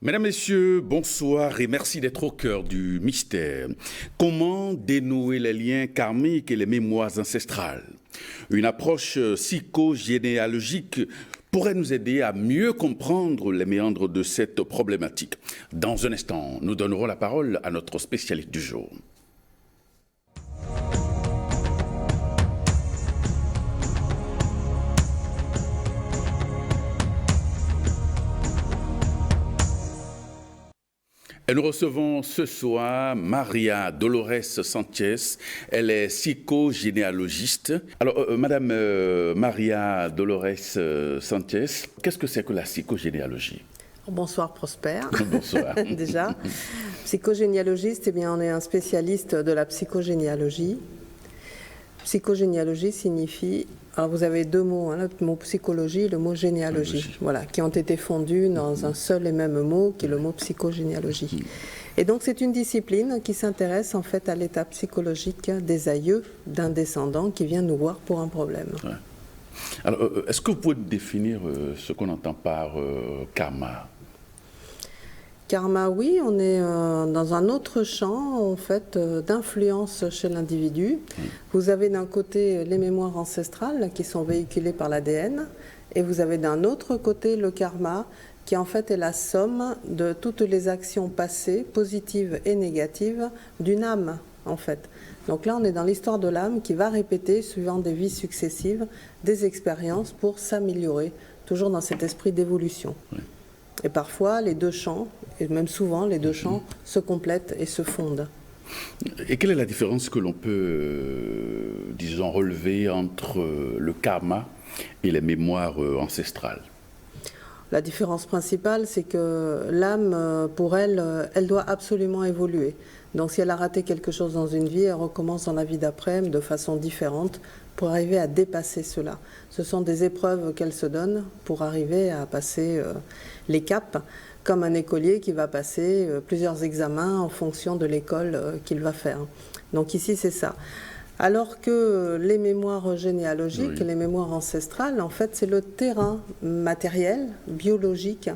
Mesdames, Messieurs, bonsoir et merci d'être au cœur du mystère. Comment dénouer les liens karmiques et les mémoires ancestrales? Une approche psychogénéalogique pourrait nous aider à mieux comprendre les méandres de cette problématique. Dans un instant, nous donnerons la parole à notre spécialiste du jour. Et nous recevons ce soir Maria Dolores Sanchez. Elle est psychogénéalogiste. Alors, Madame Maria Dolores Sanchez, qu'est-ce que c'est que la psychogénéalogie? Bonsoir Prosper. Bonsoir. Déjà. Psychogénéalogiste, eh bien, on est un spécialiste de la psychogénéalogie. Psychogénéalogie signifie... Alors vous avez deux mots, hein, le mot psychologie et le mot généalogie, voilà, qui ont été fondus dans un seul et même mot, qui est le mot psychogénéalogie. Et donc c'est une discipline qui s'intéresse en fait à l'état psychologique des aïeux d'un descendant qui vient nous voir pour un problème. Ouais. Alors, est-ce que vous pouvez définir ce qu'on entend par karma? Karma, oui, on est dans un autre champ en fait d'influence chez l'individu. Vous avez d'un côté les mémoires ancestrales qui sont véhiculées par l'ADN et vous avez d'un autre côté le karma qui en fait est la somme de toutes les actions passées, positives et négatives, d'une âme en fait. Donc là on est dans l'histoire de l'âme qui va répéter, suivant des vies successives, des expériences pour s'améliorer, toujours dans cet esprit d'évolution. Oui. Et parfois, les deux champs, et même souvent, les deux champs se complètent et se fondent. Et quelle est la différence que l'on peut, disons, relever entre le karma et les mémoires ancestrales? La différence principale, c'est que l'âme, pour elle, elle doit absolument évoluer. Donc si elle a raté quelque chose dans une vie, elle recommence dans la vie d'après de façon différente pour arriver à dépasser cela. Ce sont des épreuves qu'elle se donne pour arriver à passer les caps, comme un écolier qui va passer plusieurs examens en fonction de l'école qu'il va faire. Donc ici, c'est ça. Alors que les mémoires généalogiques, les mémoires ancestrales, en fait, c'est le terrain matériel, biologique,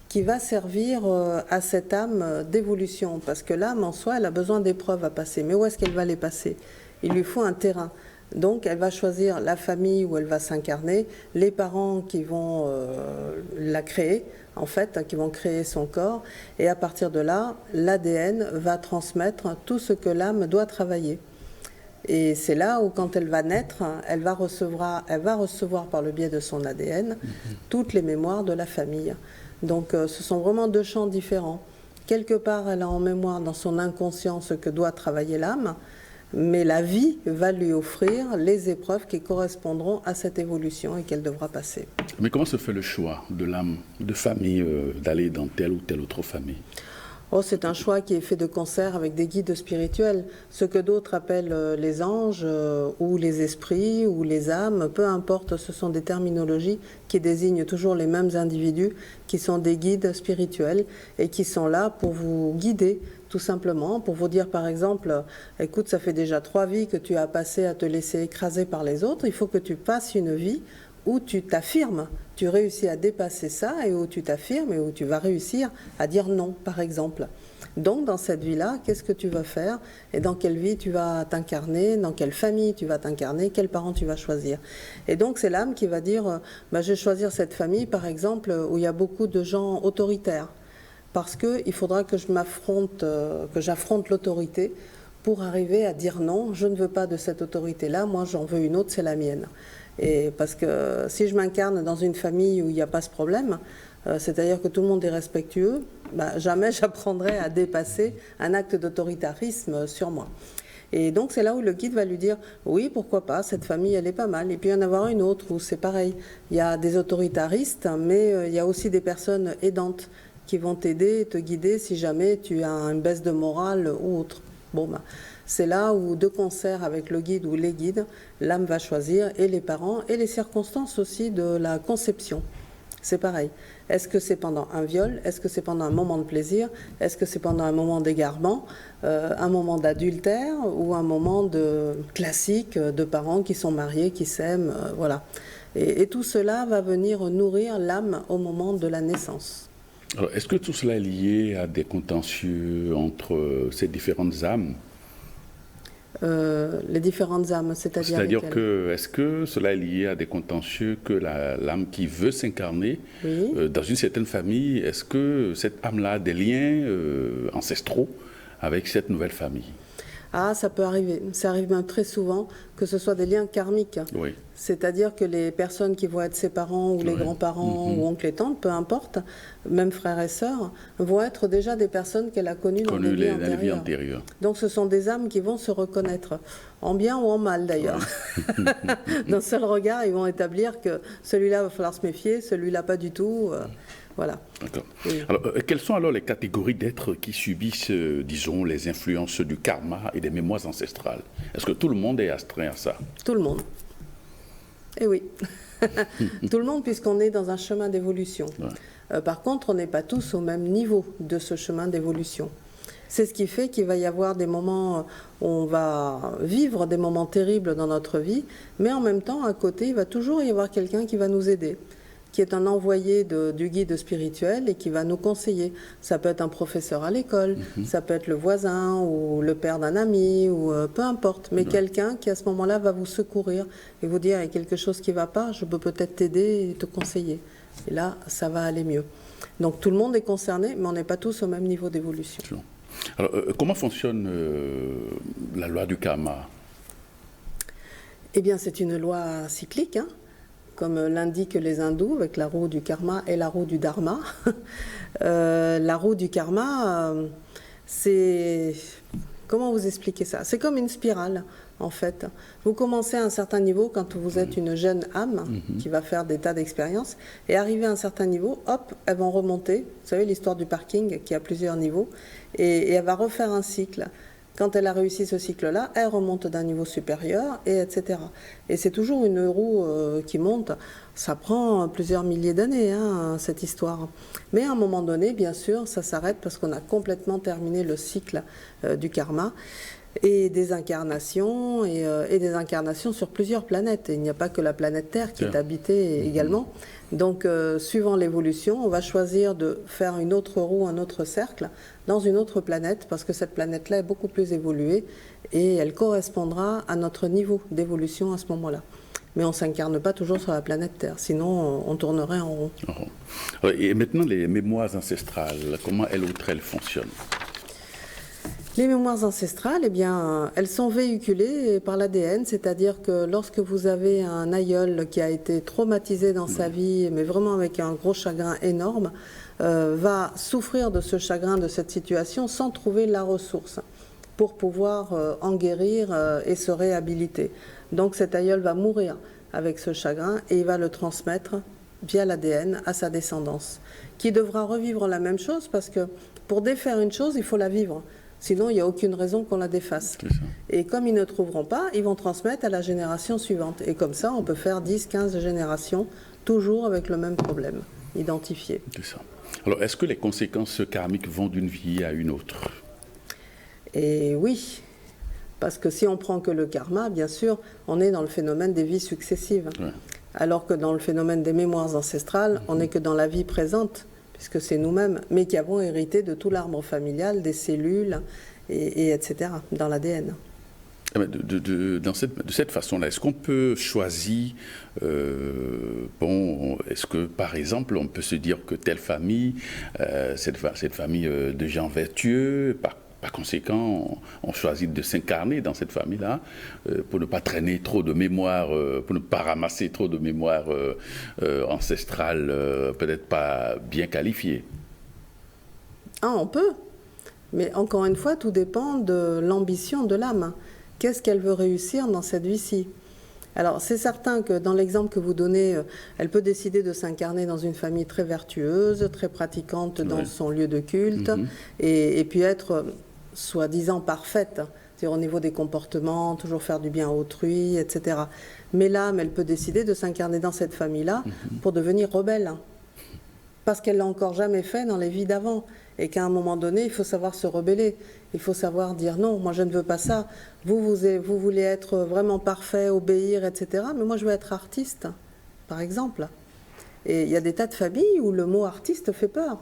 qui va servir à cette âme d'évolution. Parce que l'âme, en soi, elle a besoin d'épreuves à passer. Mais où est-ce qu'elle va les passer? Il lui faut un terrain. Donc, elle va choisir la famille où elle va s'incarner, les parents qui vont la créer, en fait, qui vont créer son corps. Et à partir de là, l'ADN va transmettre tout ce que l'âme doit travailler. Et c'est là où, quand elle va naître, elle va recevoir par le biais de son ADN toutes les mémoires de la famille. Donc, ce sont vraiment deux champs différents. Quelque part, elle a en mémoire dans son inconscient ce que doit travailler l'âme, mais la vie va lui offrir les épreuves qui correspondront à cette évolution et qu'elle devra passer. Mais comment se fait le choix de l'âme, de famille, d'aller dans telle ou telle autre famille? Oh, c'est un choix qui est fait de concert avec des guides spirituels, ce que d'autres appellent les anges ou les esprits ou les âmes, peu importe, ce sont des terminologies qui désignent toujours les mêmes individus qui sont des guides spirituels et qui sont là pour vous guider tout simplement, pour vous dire par exemple, écoute, ça fait déjà 3 vies que tu as passé à te laisser écraser par les autres, il faut que tu passes une vie où tu t'affirmes, tu réussis à dépasser ça et où tu t'affirmes et où tu vas réussir à dire non, par exemple. Donc, dans cette vie-là, qu'est-ce que tu vas faire et dans quelle vie tu vas t'incarner, dans quelle famille tu vas t'incarner, quels parents tu vas choisir. Et donc, c'est l'âme qui va dire, je vais choisir cette famille, par exemple, où il y a beaucoup de gens autoritaires, parce qu'il faudra que j'affronte l'autorité pour arriver à dire non, je ne veux pas de cette autorité-là, moi j'en veux une autre, c'est la mienne. Et parce que si je m'incarne dans une famille où il n'y a pas ce problème, c'est-à-dire que tout le monde est respectueux, jamais j'apprendrai à dépasser un acte d'autoritarisme sur moi. Et donc c'est là où le guide va lui dire, oui, pourquoi pas, cette famille elle est pas mal. Et puis il y en avoir une autre où c'est pareil, il y a des autoritaristes, mais il y a aussi des personnes aidantes qui vont t'aider et te guider si jamais tu as une baisse de morale ou autre. C'est là où, de concert avec le guide ou les guides, l'âme va choisir, et les parents, et les circonstances aussi de la conception. C'est pareil. Est-ce que c'est pendant un viol? Est-ce que c'est pendant un moment de plaisir? Est-ce que c'est pendant un moment d'égarement, un moment d'adultère ou un moment classique de parents qui sont mariés, qui s'aiment, voilà. Et tout cela va venir nourrir l'âme au moment de la naissance. Alors, est-ce que tout cela est lié à des contentieux entre ces différentes âmes? Les différentes âmes, c'est-à-dire C'est-à-dire lesquelles? que, est-ce que cela est lié à des contentieux que l'âme qui veut s'incarner Oui. dans une certaine famille, est-ce que cette âme-là a des liens ancestraux avec cette nouvelle famille? Ah, ça peut arriver. Ça arrive même très souvent que ce soit des liens karmiques. Oui. C'est-à-dire que les personnes qui vont être ses parents ou les grands-parents ou oncles et tantes, peu importe, même frères et sœurs, vont être déjà des personnes qu'elle a connues dans des vies antérieures. Donc ce sont des âmes qui vont se reconnaître, en bien ou en mal d'ailleurs. D'un seul regard, ils vont établir que celui-là va falloir se méfier, celui-là pas du tout. Voilà. D'accord. Oui. Alors, quelles sont alors les catégories d'êtres qui subissent, disons, les influences du karma et des mémoires ancestrales? Est-ce que tout le monde est astreint à ça? Tout le monde. Eh oui. Tout le monde, puisqu'on est dans un chemin d'évolution. Ouais. Par contre, on n'est pas tous au même niveau de ce chemin d'évolution. C'est ce qui fait qu'il va y avoir des moments où on va vivre des moments terribles dans notre vie, mais en même temps, à côté, il va toujours y avoir quelqu'un qui va nous aider, qui est un envoyé du guide spirituel et qui va nous conseiller. Ça peut être un professeur à l'école, ça peut être le voisin ou le père d'un ami, ou peu importe, mais quelqu'un qui à ce moment-là va vous secourir et vous dire il y a quelque chose qui ne va pas, je peux peut-être t'aider et te conseiller. Et là, ça va aller mieux. Donc tout le monde est concerné, mais on n'est pas tous au même niveau d'évolution. Alors, comment fonctionne la loi du karma? Eh bien, c'est une loi cyclique, hein, comme l'indiquent les hindous, avec la roue du karma et la roue du dharma. La roue du karma, c'est... Comment vous expliquer ça? C'est comme une spirale, en fait. Vous commencez à un certain niveau quand vous êtes une jeune âme qui va faire des tas d'expériences, et arrivé à un certain niveau, hop, elles vont remonter. Vous savez, l'histoire du parking qui a plusieurs niveaux, et elle va refaire un cycle. Quand elle a réussi ce cycle-là, elle remonte d'un niveau supérieur, et etc. Et c'est toujours une roue qui monte. Ça prend plusieurs milliers d'années, hein, cette histoire. Mais à un moment donné, bien sûr, ça s'arrête parce qu'on a complètement terminé le cycle du karma. Et des incarnations, et des incarnations sur plusieurs planètes. Et il n'y a pas que la planète Terre qui est habitée également. Donc, suivant l'évolution, on va choisir de faire une autre roue, un autre cercle, dans une autre planète, parce que cette planète-là est beaucoup plus évoluée, et elle correspondra à notre niveau d'évolution à ce moment-là. Mais on ne s'incarne pas toujours sur la planète Terre, sinon on tournerait en rond. Et maintenant, les mémoires ancestrales, comment elles ou elles fonctionnent? Les mémoires ancestrales, eh bien, elles sont véhiculées par l'ADN, c'est-à-dire que lorsque vous avez un aïeul qui a été traumatisé dans sa vie, mais vraiment avec un gros chagrin énorme, va souffrir de ce chagrin, de cette situation, sans trouver la ressource pour pouvoir en guérir et se réhabiliter. Donc cet aïeul va mourir avec ce chagrin et il va le transmettre via l'ADN à sa descendance, qui devra revivre la même chose parce que pour défaire une chose, il faut la vivre. Sinon, il n'y a aucune raison qu'on la défasse. Et comme ils ne trouveront pas, ils vont transmettre à la génération suivante. Et comme ça, on peut faire 10, 15 générations, toujours avec le même problème, identifié. C'est ça. Alors, est-ce que les conséquences karmiques vont d'une vie à une autre? Et oui, parce que si on prend que le karma, bien sûr, on est dans le phénomène des vies successives. Ouais. Alors que dans le phénomène des mémoires ancestrales, on n'est que dans la vie présente, puisque c'est nous-mêmes, mais qui avons hérité de tout l'arbre familial, des cellules, et etc., dans l'ADN. De cette façon-là, est-ce qu'on peut choisir, est-ce que par exemple on peut se dire que telle famille, cette famille de gens vertueux, par conséquent, on choisit de s'incarner dans cette famille-là pour ne pas traîner trop de mémoire, pour ne pas ramasser trop de mémoire ancestrale, peut-être pas bien qualifiée. Ah, on peut. Mais encore une fois, tout dépend de l'ambition de l'âme. Qu'est-ce qu'elle veut réussir dans cette vie-ci? Alors, c'est certain que dans l'exemple que vous donnez, jelle peut décider de s'incarner dans une famille très vertueuse, très pratiquante dans son lieu de culte, et puis être soi-disant parfaite, c'est-à-dire au niveau des comportements, toujours faire du bien à autrui, etc. Mais l'âme, elle peut décider de s'incarner dans cette famille-là pour devenir rebelle, parce qu'elle ne l'a encore jamais fait dans les vies d'avant, et qu'à un moment donné, il faut savoir se rebeller, il faut savoir dire non, moi je ne veux pas ça, vous voulez être vraiment parfait, obéir, etc., mais moi je veux être artiste, par exemple. Et il y a des tas de familles où le mot artiste fait peur.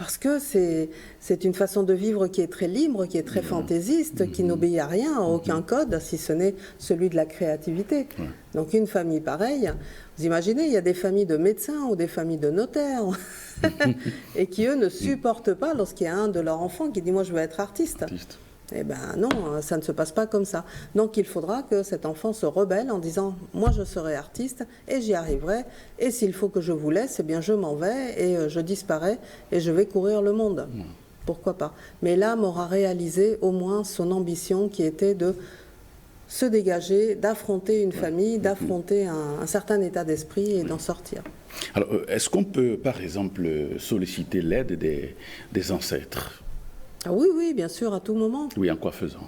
Parce que c'est une façon de vivre qui est très libre, qui est très fantaisiste, qui n'obéit à rien, à aucun code, si ce n'est celui de la créativité. Donc une famille pareille, vous imaginez, il y a des familles de médecins ou des familles de notaires, et qui eux ne supportent pas lorsqu'il y a un de leurs enfants qui dit « moi je veux être artiste ». Eh bien non, ça ne se passe pas comme ça. Donc il faudra que cet enfant se rebelle en disant « moi je serai artiste et j'y arriverai, et s'il faut que je vous laisse, eh bien je m'en vais et je disparais et je vais courir le monde ». Pourquoi pas? Mais l'âme aura réalisé au moins son ambition qui était de se dégager, d'affronter une famille, d'affronter un certain état d'esprit et d'en sortir. Alors, est-ce qu'on peut, par exemple, solliciter l'aide des ancêtres? Ah oui, oui, bien sûr, à tout moment. Oui, en quoi faisant?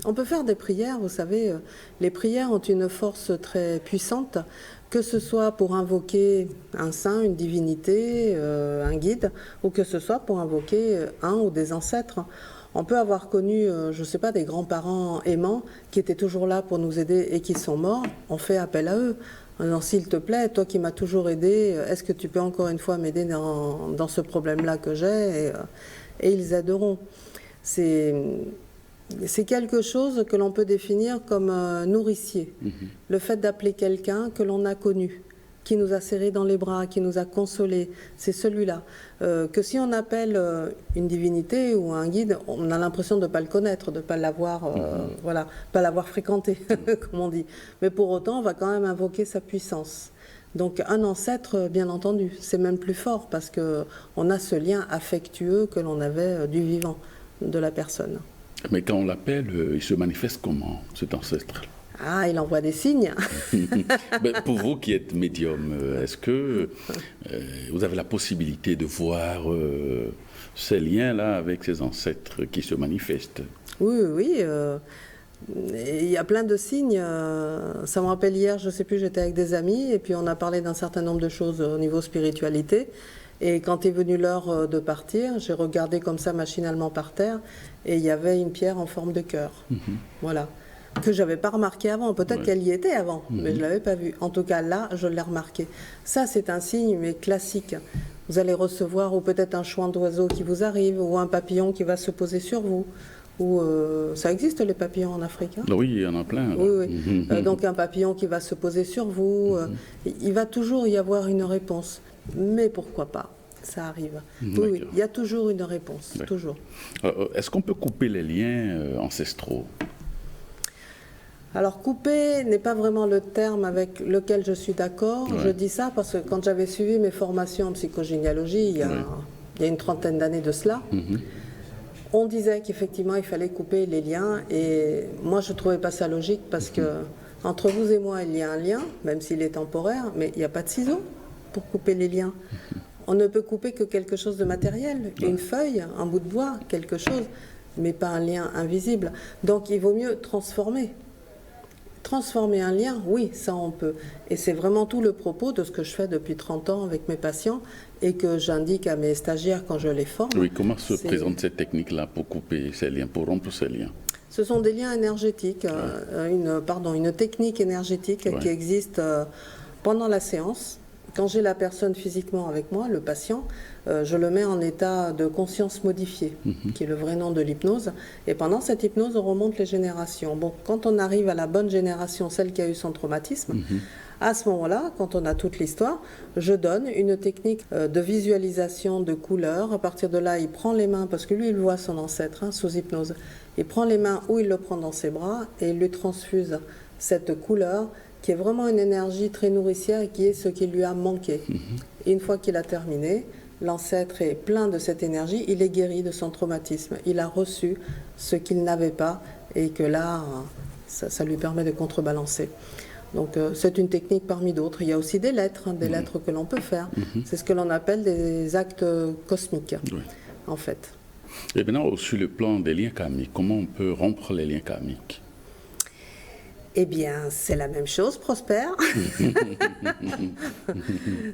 On peut faire des prières, vous savez, les prières ont une force très puissante, que ce soit pour invoquer un saint, une divinité, un guide, ou que ce soit pour invoquer un ou des ancêtres. On peut avoir connu, je ne sais pas, des grands-parents aimants qui étaient toujours là pour nous aider et qui sont morts. On fait appel à eux. Alors, s'il te plaît, toi qui m'as toujours aidé, est-ce que tu peux encore une fois m'aider dans ce problème-là que j'ai et ils aideront. C'est quelque chose que l'on peut définir comme nourricier. Le fait d'appeler quelqu'un que l'on a connu, qui nous a serrés dans les bras, qui nous a consolés, c'est celui-là. Que si on appelle une divinité ou un guide, on a l'impression de ne pas le connaître, de ne pas l'avoir voilà, pas l'avoir fréquenté, comme on dit. Mais pour autant, on va quand même invoquer sa puissance. Donc un ancêtre, bien entendu, c'est même plus fort parce qu'on a ce lien affectueux que l'on avait du vivant de la personne. Mais quand on l'appelle, il se manifeste comment, cet ancêtre? Ah, il envoie des signes. Ben, pour vous qui êtes médium, est-ce que vous avez la possibilité de voir ces liens-là avec ces ancêtres qui se manifestent? Oui, oui. Il y a plein de signes. Ça me rappelle hier, je ne sais plus, j'étais avec des amis et puis on a parlé d'un certain nombre de choses au niveau spiritualité. Et quand est venue l'heure de partir, j'ai regardé comme ça machinalement par terre et il y avait une pierre en forme de cœur. Voilà. Que je n'avais pas remarqué avant. Peut-être qu'elle y était avant, mais je ne l'avais pas vue. En tout cas, là, je l'ai remarqué. Ça, c'est un signe, mais classique. Vous allez recevoir ou peut-être un chouan d'oiseau qui vous arrive ou un papillon qui va se poser sur vous. Ou ça existe les papillons en Afrique, hein? Oui, il y en a plein. Oui, oui. Donc un papillon qui va se poser sur vous, il va toujours y avoir une réponse. Mais pourquoi pas? Ça arrive. Oui, oui, il y a toujours une réponse, toujours. Est-ce qu'on peut couper les liens ancestraux? Alors couper n'est pas vraiment le terme avec lequel je suis d'accord. Je dis ça parce que quand j'avais suivi mes formations en psychogénéalogie, il y a une trentaine d'années de cela, on disait qu'effectivement, il fallait couper les liens. Et moi, je ne trouvais pas ça logique parce que entre vous et moi, il y a un lien, même s'il est temporaire, mais il n'y a pas de ciseaux pour couper les liens. On ne peut couper que quelque chose de matériel, une feuille, un bout de bois, quelque chose, mais pas un lien invisible. Donc, il vaut mieux transformer. Transformer un lien, oui, ça on peut. Et c'est vraiment tout le propos de ce que je fais depuis 30 ans avec mes patients et que j'indique à mes stagiaires quand je les forme. Oui, comment se présente cette technique-là pour couper ces liens, pour rompre ces liens? Ce sont des liens énergétiques, une technique énergétique qui existe pendant la séance. Quand j'ai la personne physiquement avec moi, le patient, je le mets en état de conscience modifiée, qui est le vrai nom de l'hypnose. Et pendant cette hypnose, on remonte les générations. Bon, quand on arrive à la bonne génération, celle qui a eu son traumatisme, à ce moment-là, quand on a toute l'histoire, je donne une technique de visualisation de couleurs. À partir de là, il prend les mains, parce que lui, il voit son ancêtre sous hypnose. Il prend les mains ou il le prend dans ses bras et il lui transfuse cette couleur qui est vraiment une énergie très nourricière et qui est ce qui lui a manqué. Et une fois qu'il a terminé, l'ancêtre est plein de cette énergie, il est guéri de son traumatisme. Il a reçu ce qu'il n'avait pas et que là, ça lui permet de contrebalancer. Donc c'est une technique parmi d'autres. Il y a aussi des lettres, des lettres que l'on peut faire. C'est ce que l'on appelle des actes cosmiques, en fait. Et maintenant, sur le plan des liens karmiques, comment on peut rompre les liens karmiques? Eh bien, c'est la même chose, Prosper.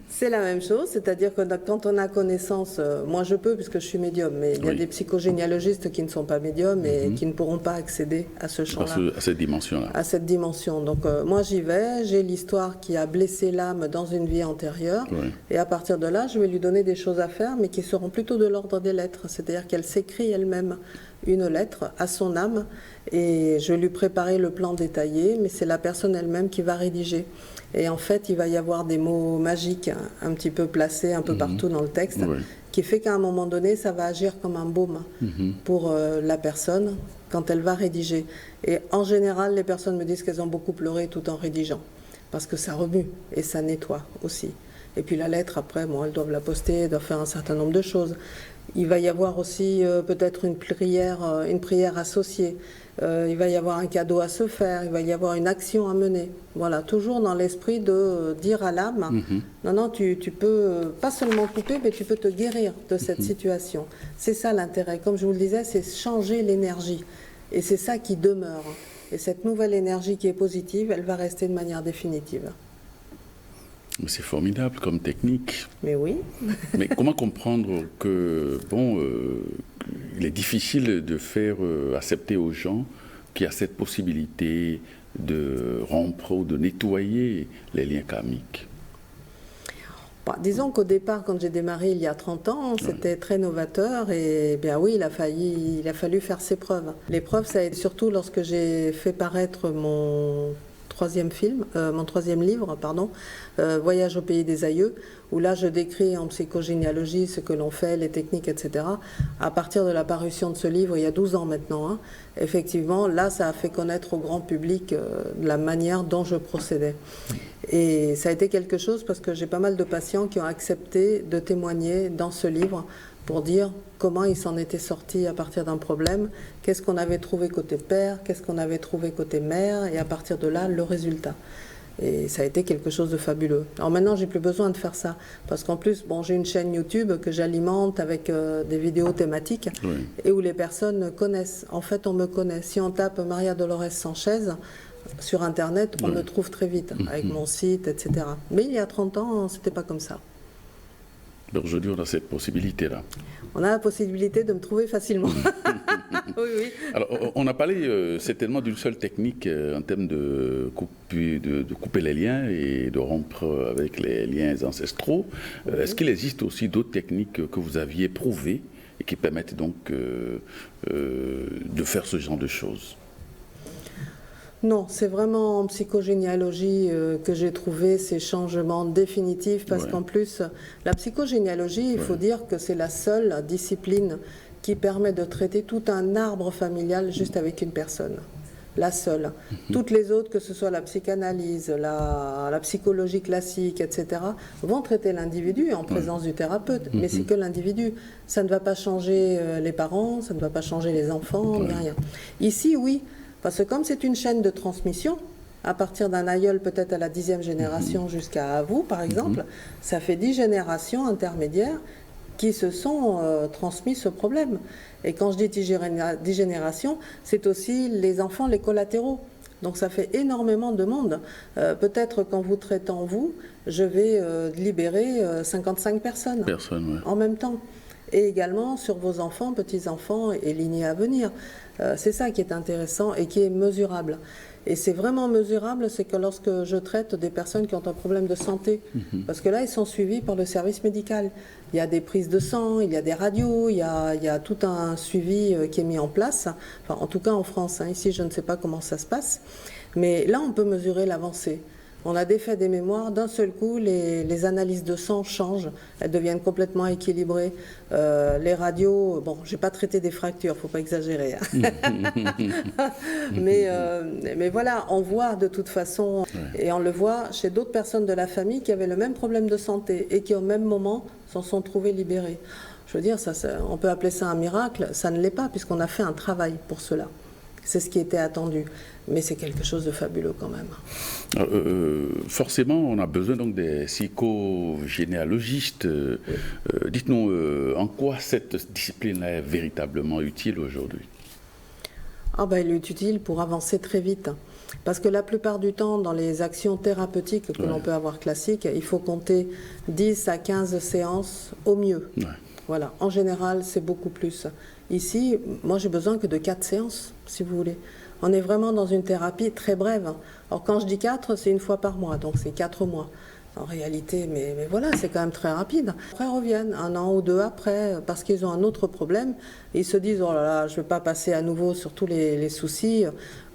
C'est la même chose, c'est-à-dire que quand on a connaissance, moi je peux puisque je suis médium, mais il y a des psychogénéalogistes qui ne sont pas médiums et qui ne pourront pas accéder à ce champ-là. À cette dimension-là. À cette dimension. Donc moi j'y vais, j'ai l'histoire qui a blessé l'âme dans une vie antérieure, et à partir de là, je vais lui donner des choses à faire, mais qui seront plutôt de l'ordre des lettres, c'est-à-dire qu'elle s'écrit elle-même une lettre à son âme, et je vais lui préparer le plan détaillé, mais c'est la personne elle-même qui va rédiger. Et en fait, il va y avoir des mots magiques un petit peu placés un peu partout dans le texte, qui fait qu'à un moment donné, ça va agir comme un baume pour la personne quand elle va rédiger. Et en général, les personnes me disent qu'elles ont beaucoup pleuré tout en rédigeant, parce que ça remue et ça nettoie aussi. Et puis la lettre, après, bon, elles doivent la poster, elles doivent faire un certain nombre de choses. Il va y avoir aussi peut-être une prière associée. Il va y avoir un cadeau à se faire, il va y avoir une action à mener. Voilà, toujours dans l'esprit de dire à l'âme, non, tu peux pas seulement couper, mais tu peux te guérir de cette situation. C'est ça l'intérêt. Comme je vous le disais, c'est changer l'énergie. Et c'est ça qui demeure. Et cette nouvelle énergie qui est positive, elle va rester de manière définitive. C'est formidable comme technique. Mais oui. Mais comment comprendre que, il est difficile de faire accepter aux gens qu'il y a cette possibilité de rompre ou de nettoyer les liens karmiques? Disons qu'au départ, quand j'ai démarré il y a 30 ans, c'était très novateur et bien oui, il a fallu faire ses preuves. Les preuves, ça a été surtout lorsque j'ai fait paraître mon troisième livre, Voyage au pays des aïeux, où là je décris en psychogénéalogie ce que l'on fait, les techniques, etc. À partir de la parution de ce livre, il y a 12 ans maintenant, effectivement, là ça a fait connaître au grand public la manière dont je procédais. Et ça a été quelque chose parce que j'ai pas mal de patients qui ont accepté de témoigner dans ce livre pour dire comment ils s'en étaient sortis à partir d'un problème, qu'est-ce qu'on avait trouvé côté père, qu'est-ce qu'on avait trouvé côté mère, et à partir de là, le résultat. Et ça a été quelque chose de fabuleux. Alors maintenant, j'ai plus besoin de faire ça, parce qu'en plus, j'ai une chaîne YouTube que j'alimente avec des vidéos thématiques, et où les personnes connaissent. En fait, on me connaît. Si on tape Maria Dolores Sanchez sur Internet, on me trouve très vite, avec mon site, etc. Mais il y a 30 ans, c'était pas comme ça. Aujourd'hui, on a cette possibilité-là. On a la possibilité de me trouver facilement. Oui. Alors, on a parlé certainement d'une seule technique en termes de couper les liens et de rompre avec les liens ancestraux. Est-ce qu'il existe aussi d'autres techniques que vous aviez prouvées et qui permettent donc de faire ce genre de choses? Non, c'est vraiment en psychogénéalogie que j'ai trouvé ces changements définitifs, parce qu'en plus, la psychogénéalogie, il faut dire que c'est la seule discipline qui permet de traiter tout un arbre familial juste avec une personne. La seule. Toutes les autres, que ce soit la psychanalyse, la psychologie classique, etc., vont traiter l'individu en présence du thérapeute, mais c'est que l'individu. Ça ne va pas changer les parents, ça ne va pas changer les enfants, ni rien. Ici, oui. Parce que comme c'est une chaîne de transmission, à partir d'un aïeul peut-être à la 10e génération jusqu'à vous, par exemple, ça fait 10 générations intermédiaires qui se sont transmis ce problème. Et quand je dis 10 générations, c'est aussi les enfants, les collatéraux. Donc ça fait énormément de monde. Peut-être qu'en vous traitant, vous, je vais libérer 55 personnes en même temps. Et également sur vos enfants, petits-enfants et lignées à venir. C'est ça qui est intéressant et qui est mesurable. Et c'est vraiment mesurable, c'est que lorsque je traite des personnes qui ont un problème de santé, parce que là, ils sont suivis par le service médical. Il y a des prises de sang, il y a des radios, il y a tout un suivi qui est mis en place. Enfin, en tout cas en France, ici, je ne sais pas comment ça se passe. Mais là, on peut mesurer l'avancée. On a défait des mémoires, d'un seul coup, les analyses de sang changent, elles deviennent complètement équilibrées. Les radios, j'ai pas traité des fractures, faut pas exagérer. Mais voilà, on voit de toute façon, et on le voit chez d'autres personnes de la famille qui avaient le même problème de santé et qui au même moment s'en sont trouvées libérées. Je veux dire, on peut appeler ça un miracle, ça ne l'est pas puisqu'on a fait un travail pour cela. C'est ce qui était attendu. Mais c'est quelque chose de fabuleux quand même. Forcément, on a besoin donc des psychogénéalogistes. Dites-nous, en quoi cette discipline-là est véritablement utile aujourd'hui? Elle est utile pour avancer très vite. Parce que la plupart du temps, dans les actions thérapeutiques que l'on peut avoir classiques, il faut compter 10 à 15 séances au mieux. Ouais. Voilà. En général, c'est beaucoup plus. Ici, moi, j'ai besoin que de 4 séances, si vous voulez. On est vraiment dans une thérapie très brève. Alors, quand je dis 4, c'est une fois par mois, donc c'est 4 mois. En réalité, mais voilà, c'est quand même très rapide. Après, ils reviennent 1 an ou 2 après, parce qu'ils ont un autre problème. Et ils se disent, oh là là, je ne vais pas passer à nouveau sur tous les soucis.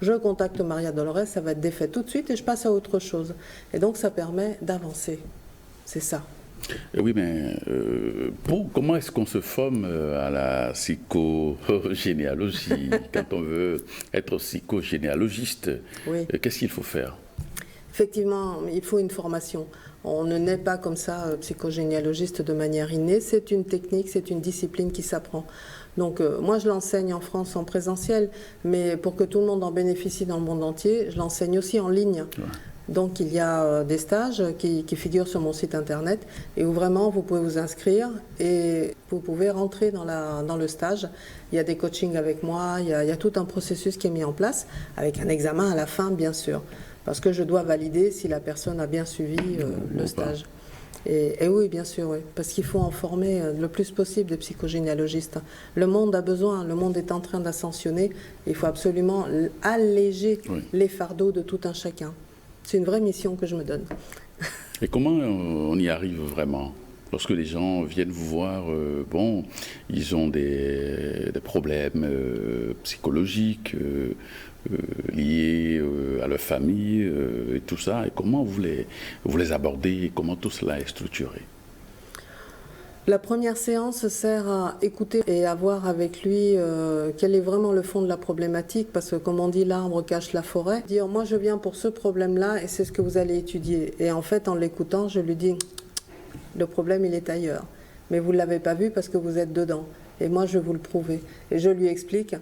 Je contacte Maria Dolores, ça va être défait tout de suite et je passe à autre chose. Et donc, ça permet d'avancer. C'est ça. Oui, mais comment est-ce qu'on se forme à la psychogénéalogie quand on veut être psychogénéalogiste? Oui. Qu'est-ce qu'il faut faire? Effectivement, il faut une formation. On ne naît pas comme ça psychogénéalogiste de manière innée. C'est une technique, c'est une discipline qui s'apprend. Donc moi, je l'enseigne en France en présentiel, mais pour que tout le monde en bénéficie dans le monde entier, je l'enseigne aussi en ligne. Ouais. Donc il y a des stages qui figurent sur mon site internet et où vraiment vous pouvez vous inscrire et vous pouvez rentrer dans le stage. Il y a des coachings avec moi, il y a tout un processus qui est mis en place avec un examen à la fin, bien sûr. Parce que je dois valider si la personne a bien suivi le stage. Et oui, bien sûr, oui. Parce qu'il faut en former le plus possible des psychogénéalogistes. Le monde a besoin, le monde est en train d'ascensionner. Il faut absolument alléger les fardeaux de tout un chacun. C'est une vraie mission que je me donne. Et comment on y arrive vraiment ? Lorsque les gens viennent vous voir, ils ont des problèmes psychologiques liés à leur famille et tout ça. Et comment vous les abordez et comment tout cela est structuré ? La première séance sert à écouter et à voir avec lui quel est vraiment le fond de la problématique, parce que comme on dit, l'arbre cache la forêt. Dire, moi je viens pour ce problème-là et c'est ce que vous allez étudier. Et en fait, en l'écoutant, je lui dis, le problème il est ailleurs. Mais vous ne l'avez pas vu parce que vous êtes dedans. Et moi je vais vous le prouver. Et je lui explique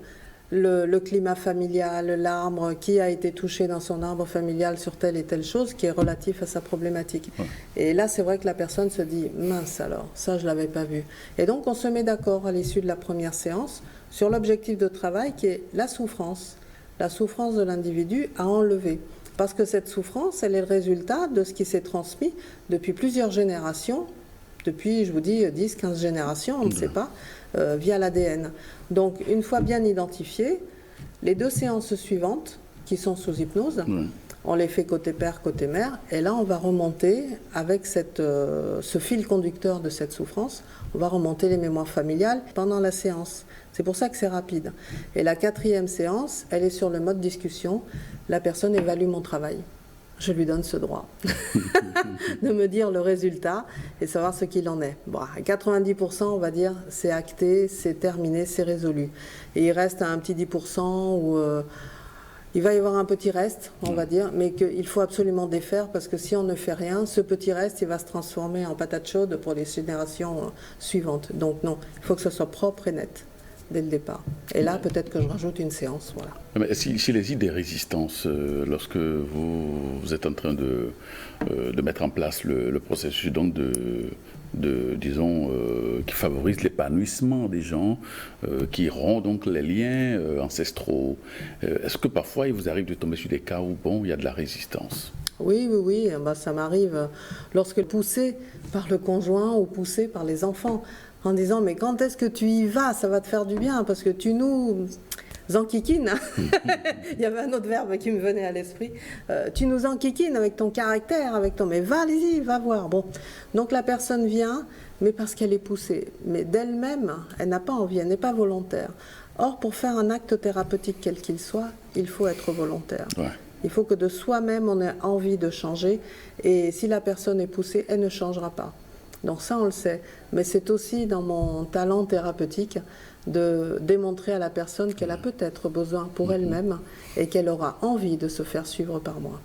le climat familial, l'arbre, qui a été touché dans son arbre familial sur telle et telle chose qui est relatif à sa problématique. Ouais. Et là, c'est vrai que la personne se dit, mince alors, ça je ne l'avais pas vu. Et donc, on se met d'accord à l'issue de la première séance sur l'objectif de travail qui est la souffrance de l'individu à enlever. Parce que cette souffrance, elle est le résultat de ce qui s'est transmis depuis plusieurs générations, depuis, je vous dis, 10, 15 générations, on ne sait pas, via l'ADN. Donc, une fois bien identifié, les 2 séances suivantes, qui sont sous hypnose, on les fait côté père, côté mère, et là, on va remonter, avec ce fil conducteur de cette souffrance, on va remonter les mémoires familiales pendant la séance. C'est pour ça que c'est rapide. Et la 4e séance, elle est sur le mode discussion. La personne évalue mon travail. Je lui donne ce droit de me dire le résultat et savoir ce qu'il en est. Bon, à 90%, on va dire, c'est acté, c'est terminé, c'est résolu. Et il reste un petit 10% où il va y avoir un petit reste, on va dire, mais qu'il faut absolument défaire parce que si on ne fait rien, ce petit reste, il va se transformer en patate chaude pour les générations suivantes. Donc non, il faut que ce soit propre et net dès le départ. Et là, peut-être que je rajoute une séance, voilà. Mais s'il existe des résistances, lorsque vous êtes en train de mettre en place le processus donc qui favorise l'épanouissement des gens, qui rompt donc les liens ancestraux, est-ce que parfois il vous arrive de tomber sur des cas où il y a de la résistance ? Oui, ça m'arrive lorsque poussé par le conjoint ou poussé par les enfants, en disant mais quand est-ce que tu y vas, ça va te faire du bien parce que tu nous enquiquines. Il y avait un autre verbe qui me venait à l'esprit. Tu nous enquiquines avec ton caractère, mais allez-y, va voir. Bon, donc la personne vient, mais parce qu'elle est poussée, mais d'elle-même, elle n'a pas envie, elle n'est pas volontaire. Or, pour faire un acte thérapeutique quel qu'il soit, il faut être volontaire. Ouais. Il faut que de soi-même on ait envie de changer, et si la personne est poussée, elle ne changera pas. Donc ça, on le sait. Mais c'est aussi dans mon talent thérapeutique de démontrer à la personne qu'elle a peut-être besoin pour elle-même et qu'elle aura envie de se faire suivre par moi.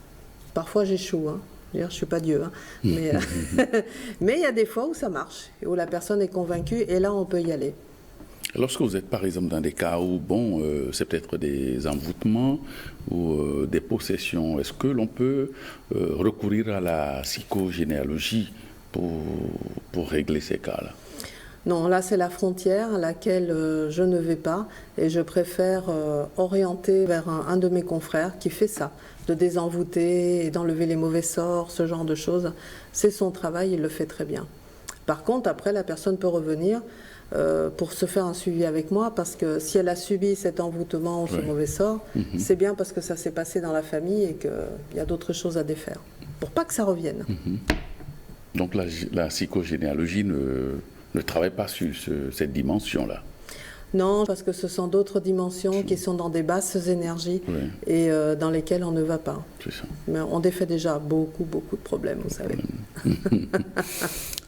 Parfois, j'échoue, hein. Je ne suis pas Dieu, hein. Mais il y a des fois où ça marche, où la personne est convaincue, et là, on peut y aller. Lorsque vous êtes, par exemple, dans des cas où, c'est peut-être des envoûtements ou des possessions, est-ce que l'on peut recourir à la psychogénéalogie pour régler ces cas-là? Non, là c'est la frontière à laquelle je ne vais pas et je préfère orienter vers un de mes confrères qui fait ça, de désenvoûter et d'enlever les mauvais sorts, ce genre de choses. C'est son travail, il le fait très bien. Par contre, après, la personne peut revenir pour se faire un suivi avec moi parce que si elle a subi cet envoûtement ou ce mauvais sort, c'est bien parce que ça s'est passé dans la famille et qu'il y a d'autres choses à défaire, pour pas que ça revienne. Donc la psychogénéalogie ne travaille pas sur cette dimension-là. Non, parce que ce sont d'autres dimensions qui sont dans des basses énergies et dans lesquelles on ne va pas. C'est ça. Mais on défait déjà beaucoup de problèmes, vous savez.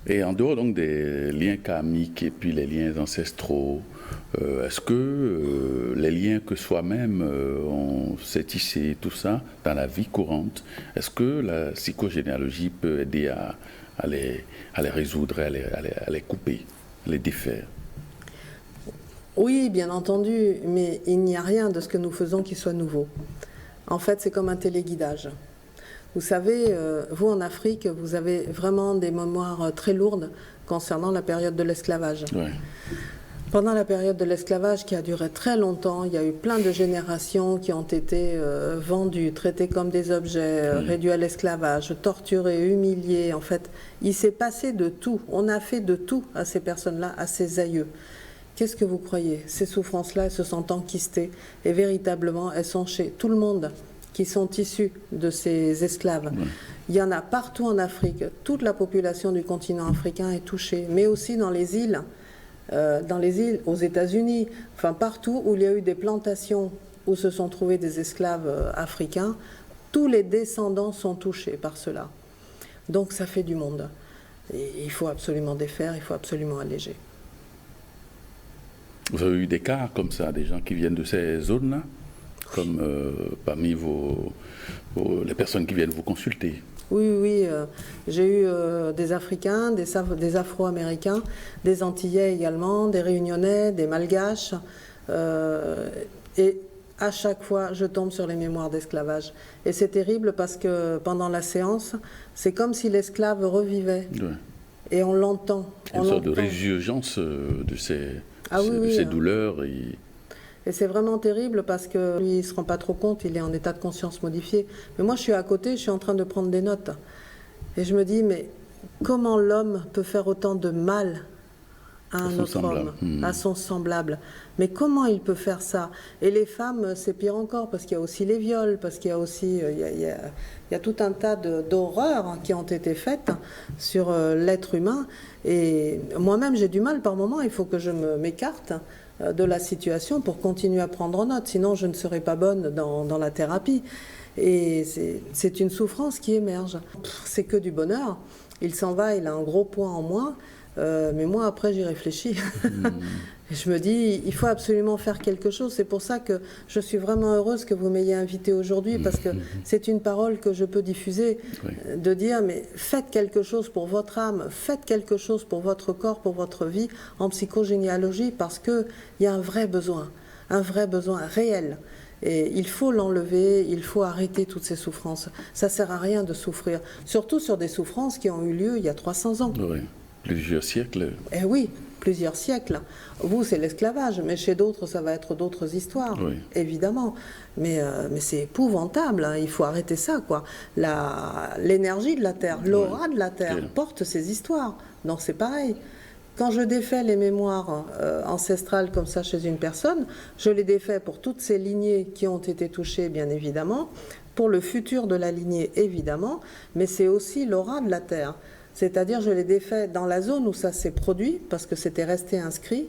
Et en dehors donc des liens karmiques et puis les liens ancestraux, est-ce que les liens que soi-même on s'est tissés, tout ça, dans la vie courante, est-ce que la psychogénéalogie peut aider à les résoudre, à les couper, à les défaire? Oui, bien entendu, mais il n'y a rien de ce que nous faisons qui soit nouveau. En fait, c'est comme un téléguidage. Vous savez, vous en Afrique, vous avez vraiment des mémoires très lourdes concernant la période de l'esclavage. Ouais. Pendant la période de l'esclavage qui a duré très longtemps, il y a eu plein de générations qui ont été vendues, traitées comme des objets, réduits à l'esclavage, torturées, humiliées. En fait, il s'est passé de tout. On a fait de tout à ces personnes-là, à ces aïeux. Qu'est-ce que vous croyez? Ces souffrances-là, elles se sont enquistées et véritablement, elles sont chez tout le monde qui sont issus de ces esclaves. Il y en a partout en Afrique. Toute la population du continent africain est touchée, mais aussi dans les îles aux États-Unis, enfin partout où il y a eu des plantations où se sont trouvés des esclaves africains, tous les descendants sont touchés par cela. Donc ça fait du monde. Et il faut absolument défaire, il faut absolument alléger. Vous avez eu des cas comme ça, des gens qui viennent de ces zones-là, comme parmi les personnes qui viennent vous consulter? Oui, j'ai eu des Africains, des Afro-Américains, des Antillais également, des Réunionnais, des Malgaches. Et à chaque fois, je tombe sur les mémoires d'esclavage. Et c'est terrible parce que pendant la séance, c'est comme si l'esclave revivait. Ouais. Et on l'entend. Une sorte de résurgence de ces douleurs. Et c'est vraiment terrible parce que lui, il ne se rend pas trop compte, il est en état de conscience modifié. Mais moi, je suis à côté, je suis en train de prendre des notes. Et je me dis, mais comment l'homme peut faire autant de mal à un autre homme, à son semblable? Mais comment il peut faire ça? Et les femmes, c'est pire encore, parce qu'il y a aussi les viols, parce qu'il y a aussi il y a tout un tas d'horreurs qui ont été faites sur l'être humain. Et moi-même, j'ai du mal par moment, il faut que je m'écarte de la situation pour continuer à prendre note, sinon je ne serai pas bonne dans la thérapie. Et c'est une souffrance qui émerge. C'est que du bonheur. Il s'en va, il a un gros poids en moins, mais moi après j'y réfléchis. Et je me dis, il faut absolument faire quelque chose. C'est pour ça que je suis vraiment heureuse que vous m'ayez invitée aujourd'hui, parce que c'est une parole que je peux diffuser, de dire, mais faites quelque chose pour votre âme, faites quelque chose pour votre corps, pour votre vie, en psychogénéalogie, parce qu'il y a un vrai besoin réel. Et il faut l'enlever, il faut arrêter toutes ces souffrances. Ça ne sert à rien de souffrir, surtout sur des souffrances qui ont eu lieu il y a 300 ans. Oui, plusieurs siècles. Eh oui, plusieurs siècles. Vous, c'est l'esclavage, mais chez d'autres, ça va être d'autres histoires, évidemment. Mais c'est épouvantable, hein. Il faut arrêter ça, quoi. L'énergie de la Terre, l'aura de la Terre porte ces histoires. Donc c'est pareil. Quand je défais les mémoires ancestrales comme ça chez une personne, je les défais pour toutes ces lignées qui ont été touchées, bien évidemment, pour le futur de la lignée, évidemment, mais c'est aussi l'aura de la Terre. C'est-à-dire, je les défais dans la zone où ça s'est produit, parce que c'était resté inscrit,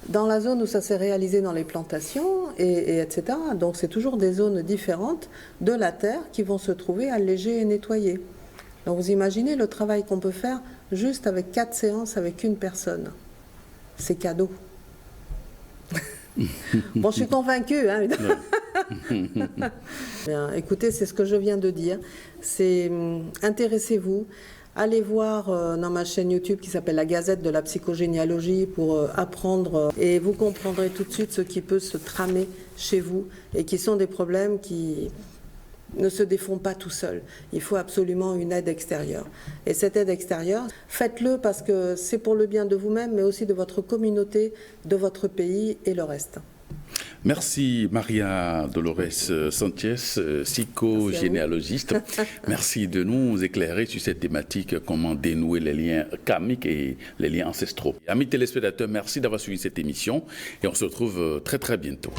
dans la zone où ça s'est réalisé dans les plantations, etc. Donc, c'est toujours des zones différentes de la Terre qui vont se trouver allégées et nettoyées. Donc, vous imaginez le travail qu'on peut faire juste avec 4 séances avec une personne. C'est cadeau. Bon, je suis convaincue. Hein. Bien, écoutez, c'est ce que je viens de dire. C'est intéressez-vous. Allez voir dans ma chaîne YouTube qui s'appelle La Gazette de la Psychogénéalogie pour apprendre et vous comprendrez tout de suite ce qui peut se tramer chez vous et qui sont des problèmes qui ne se défont pas tout seuls. Il faut absolument une aide extérieure. Et cette aide extérieure, faites-le parce que c'est pour le bien de vous-même, mais aussi de votre communauté, de votre pays et le reste. Merci Maria Dolores Sanchez, psychogénéalogiste. Merci de nous éclairer sur cette thématique, comment dénouer les liens karmiques et les liens ancestraux. Amis téléspectateurs, merci d'avoir suivi cette émission et on se retrouve très très bientôt.